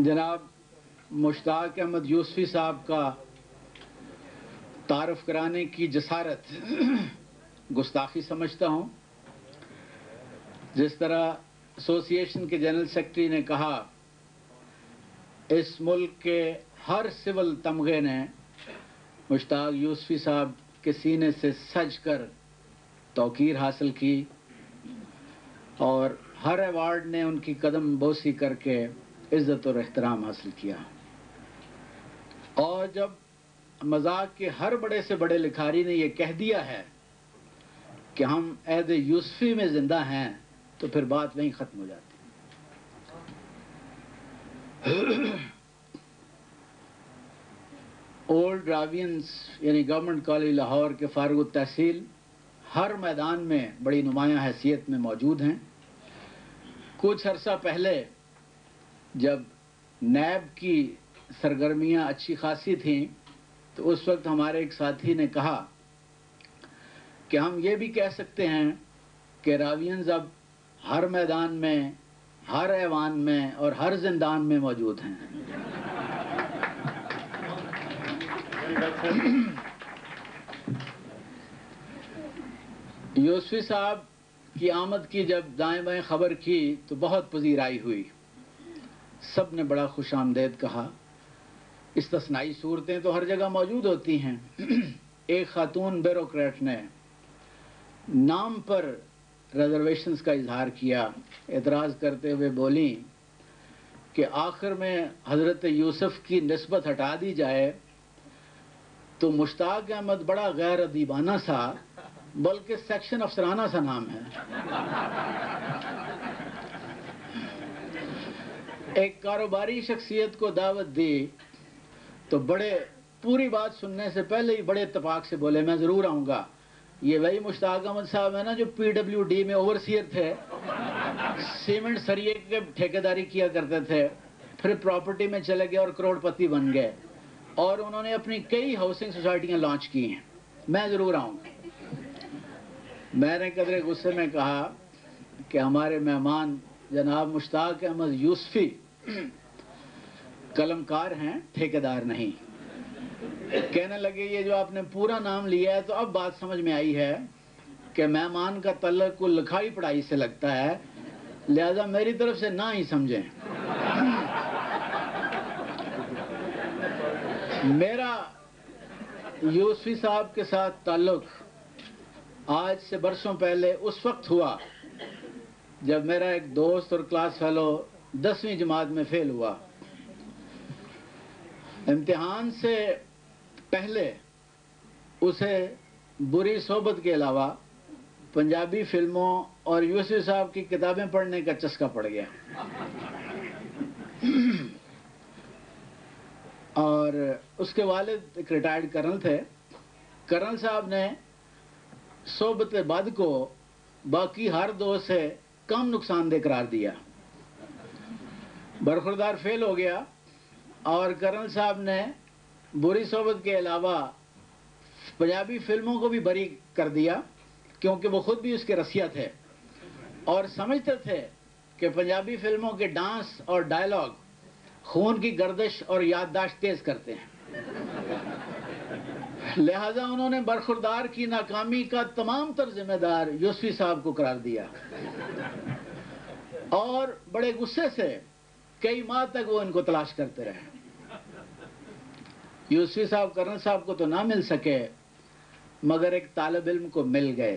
جناب مشتاق احمد یوسفی صاحب کا تعارف کرانے کی جسارت گستاخی سمجھتا ہوں۔ جس طرح ایسوسی ایشن کے جنرل سیکرٹری نے کہا، اس ملک کے ہر سول تمغے نے مشتاق یوسفی صاحب کے سینے سے سج کر توقیر حاصل کی اور ہر ایوارڈ نے ان کی قدم بوسی کر کے عزت اور احترام حاصل کیا۔ اور جب مذاق کے ہر بڑے سے بڑے لکھاری نے یہ کہہ دیا ہے کہ ہم عہد یوسفی میں زندہ ہیں تو پھر بات وہیں ختم ہو جاتی۔ اولڈ راوینز یعنی گورنمنٹ کالج لاہور کے فارغ التحصیل ہر میدان میں بڑی نمایاں حیثیت میں موجود ہیں۔ کچھ عرصہ پہلے جب نیب کی سرگرمیاں اچھی خاصی تھیں تو اس وقت ہمارے ایک ساتھی نے کہا کہ ہم یہ بھی کہہ سکتے ہیں کہ راوینز اب ہر میدان میں، ہر ایوان میں اور ہر زندان میں موجود ہیں۔ یوسفی صاحب کی آمد کی جب دائیں بائیں خبر کی تو بہت پذیرائی ہوئی، سب نے بڑا خوش آمدید کہا۔ استثنائی صورتیں تو ہر جگہ موجود ہوتی ہیں۔ ایک خاتون بیوروکریٹ نے نام پر ریزرویشنز کا اظہار کیا، اعتراض کرتے ہوئے بولیں کہ آخر میں حضرت یوسف کی نسبت ہٹا دی جائے تو مشتاق احمد بڑا غیر ادیبانہ سا بلکہ سیکشن افسرانہ سا نام ہے۔ ایک کاروباری شخصیت کو دعوت دی تو بڑے پوری بات سننے سے پہلے ہی بڑے اتفاق سے بولے میں ضرور آؤں گا۔ یہ وہی مشتاق احمد صاحب ہے نا جو پی ڈبلیو ڈی میں اوورسیئر تھے، سیمنٹ سریے کے ٹھیکیداری کیا کرتے تھے، پھر پراپرٹی میں چلے گئے اور کروڑ پتی بن گئے، اور انہوں نے اپنی کئی ہاؤسنگ سوسائٹیاں لانچ کی ہیں۔ میں ضرور آؤں گا۔ میں نے قدرے غصے میں کہا کہ ہمارے مہمان جناب مشتاق احمد یوسفی قلمکار ہیں، ٹھیکیدار نہیں۔ کہنے لگے یہ جو آپ نے پورا نام لیا ہے تو اب بات سمجھ میں آئی ہے کہ مہمان کا تعلق کو لکھائی پڑھائی سے لگتا ہے، لہذا میری طرف سے نہ ہی سمجھیں۔ میرا یوسفی صاحب کے ساتھ تعلق آج سے برسوں پہلے اس وقت ہوا جب میرا ایک دوست اور کلاس فیلو 10ویں جماعت میں فیل ہوا۔ امتحان سے پہلے اسے بری صحبت کے علاوہ پنجابی فلموں اور یوسفی صاحب کی کتابیں پڑھنے کا چسکا پڑ گیا، اور اس کے والد ایک ریٹائرڈ کرنل تھے۔ کرنل صاحب نے صحبت بد کو باقی ہر دوست سے کم نقصان دہ قرار دیا۔ برخوردار فیل ہو گیا اور کرنل صاحب نے بری صحبت کے علاوہ پنجابی فلموں کو بھی بری کر دیا، کیونکہ وہ خود بھی اس کے رسیا تھے اور سمجھتے تھے کہ پنجابی فلموں کے ڈانس اور ڈائلاگ خون کی گردش اور یادداشت تیز کرتے ہیں۔ لہذا انہوں نے برخوردار کی ناکامی کا تمام تر ذمہ دار یوسفی صاحب کو قرار دیا، اور بڑے غصے سے کئی ماہ تک وہ ان کو تلاش کرتے رہے۔ یوسفی صاحب کرنل صاحب کو تو نہ مل سکے، مگر ایک طالب علم کو مل گئے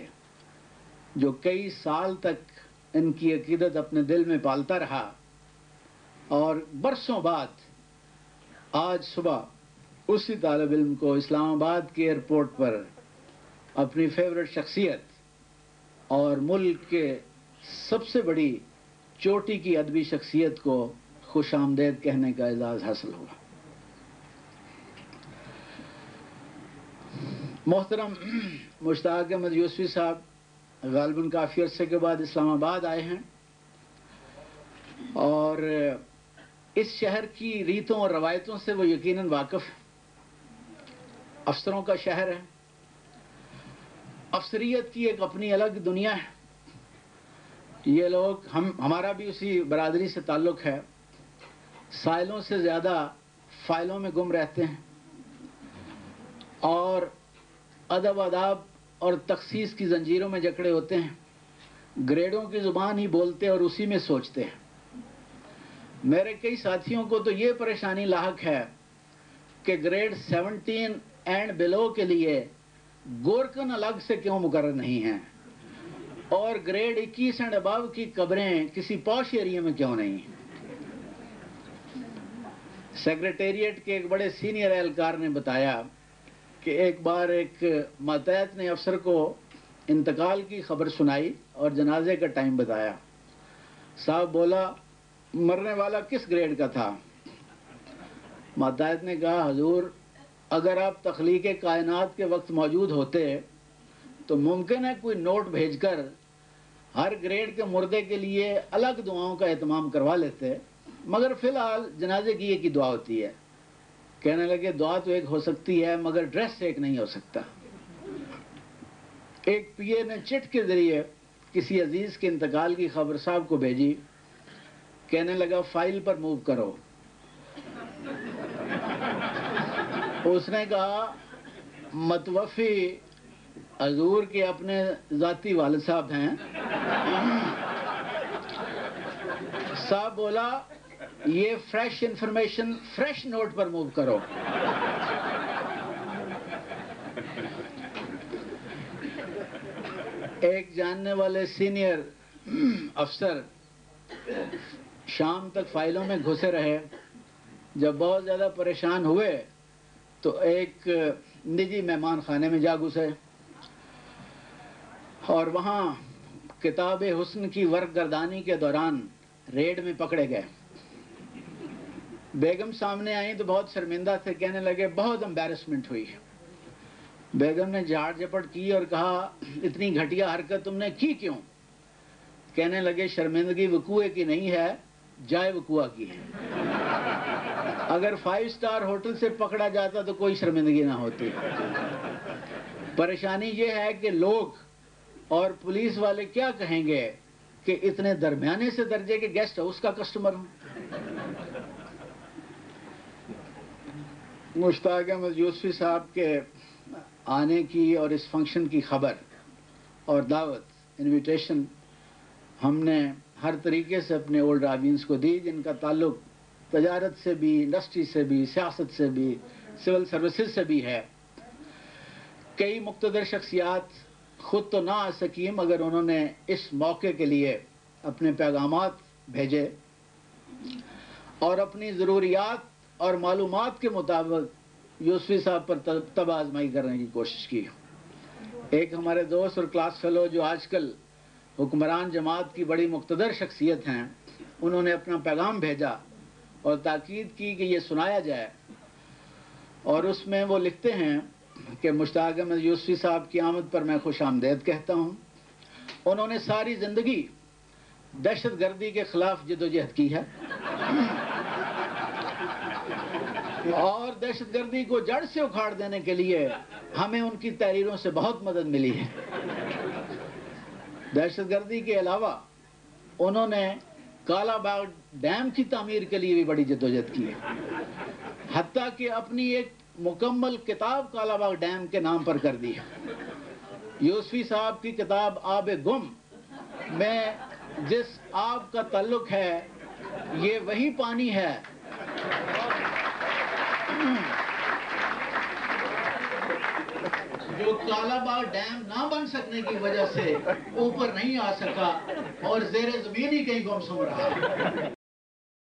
جو کئی سال تک ان کی عقیدت اپنے دل میں پالتا رہا، اور برسوں بعد آج صبح اسی طالب علم کو اسلام آباد کے ایئرپورٹ پر اپنی فیورٹ شخصیت اور ملک کے سب سے بڑی چوٹی کی ادبی شخصیت کو خوش آمدید کہنے کا اعزاز حاصل ہوا۔ محترم مشتاق احمد یوسفی صاحب غالباً کافی عرصے کے بعد اسلام آباد آئے ہیں، اور اس شہر کی ریتوں اور روایتوں سے وہ یقیناً واقف ہیں۔ افسروں کا شہر ہے، افسریت کی ایک اپنی الگ دنیا ہے۔ یہ لوگ ہمارا بھی اسی برادری سے تعلق ہے، سائلوں سے زیادہ فائلوں میں گم رہتے ہیں اور ادب آداب اور تخصیص کی زنجیروں میں جکڑے ہوتے ہیں، گریڈوں کی زبان ہی بولتے اور اسی میں سوچتے ہیں۔ میرے کئی ساتھیوں کو تو یہ پریشانی لاحق ہے کہ گریڈ 17 اینڈ بلو کے لیے گورکن الگ سے کیوں مقرر نہیں ہیں اور گریڈ 21 اینڈ ابو کی قبریں کسی پوش ایریا میں کیوں نہیں ہیں۔ سیکریٹریٹ کے ایک بڑے سینئر اہلکار نے بتایا کہ ایک بار ایک ماتحت نے افسر کو انتقال کی خبر سنائی اور جنازے کا ٹائم بتایا۔ صاحب بولا، مرنے والا کس گریڈ کا تھا؟ ماتحت نے کہا، حضور اگر آپ تخلیق کائنات کے وقت موجود ہوتے تو ممکن ہے کوئی نوٹ بھیج کر ہر گریڈ کے مردے کے لیے الگ دعاؤں کا اہتمام کروا لیتے، مگر فی الحال جنازے کی ایک ہی دعا ہوتی ہے۔ کہنے لگے، دعا تو ایک ہو سکتی ہے مگر ڈریس ایک نہیں ہو سکتا۔ ایک پی اے نے چٹ کے ذریعے کسی عزیز کے انتقال کی خبر صاحب کو بھیجی، کہنے لگا فائل پر موو کرو۔ اس نے کہا، متوفی حضور کے اپنے ذاتی والد صاحب ہیں۔ صاحب بولا، یہ فریش انفارمیشن فریش نوٹ پر موو کرو۔ ایک جاننے والے سینئر افسر شام تک فائلوں میں گھسے رہے، جب بہت زیادہ پریشان ہوئے تو ایک نجی مہمان خانے میں جا گھسے اور وہاں کتاب حسن کی ورق گردانی کے دوران ریڈ میں پکڑے گئے۔ بیگم سامنے آئیں تو بہت شرمندہ تھے، کہنے لگے بہت امبیرسمنٹ ہوئی۔ بیگم نے جھاڑ جھپٹ کی اور کہا، اتنی گھٹیا حرکت تم نے کی کیوں؟ کہنے لگے، شرمندگی وقوع کی نہیں ہے، جائے وقوع کی ہے۔ اگر 5 اسٹار ہوٹل سے پکڑا جاتا تو کوئی شرمندگی نہ ہوتی۔ پریشانی یہ ہے کہ لوگ اور پولیس والے کیا کہیں گے کہ اتنے درمیانے سے درجے کے گیسٹ ہاؤس کا کسٹمر ہوں۔ مشتاق احمد یوسفی صاحب کے آنے کی اور اس فنکشن کی خبر اور دعوت انویٹیشن ہم نے ہر طریقے سے اپنے اولڈ آڈینس کو دی، جن کا تعلق تجارت سے بھی، انڈسٹری سے بھی، سیاست سے بھی، سول سروسز سے بھی ہے۔ کئی مقتدر شخصیات خود تو نہ آ سکی مگر انہوں نے اس موقع کے لیے اپنے پیغامات بھیجے اور اپنی ضروریات اور معلومات کے مطابق یوسفی صاحب پر تب آزمائی کرنے کی کوشش کی۔ ایک ہمارے دوست اور کلاس فیلو جو آج کل حکمران جماعت کی بڑی مقتدر شخصیت ہیں، انہوں نے اپنا پیغام بھیجا اور تاکید کی کہ یہ سنایا جائے، اور اس میں وہ لکھتے ہیں کہ مشتاق احمد یوسفی صاحب کی آمد پر میں خوش آمدید کہتا ہوں۔ انہوں نے ساری زندگی دہشت گردی کے خلاف جدوجہد کی ہے اور دہشت گردی کو جڑ سے اکھاڑ دینے کے لیے ہمیں ان کی تحریروں سے بہت مدد ملی ہے۔ دہشت گردی کے علاوہ انہوں نے کالا باغ ڈیم کی تعمیر کے لیے بھی بڑی جدوجہد کی ہے، حتیٰ کہ اپنی ایک مکمل کتاب کالا باغ ڈیم کے نام پر کر دی ہے۔ یوسفی صاحب کی کتاب آب گم میں جس آب کا تعلق ہے یہ وہی پانی ہے جو کالا باغ ڈیم نہ بن سکنے کی وجہ سے اوپر نہیں آ سکا اور زیر زمین ہی کہیں گم سم رہا۔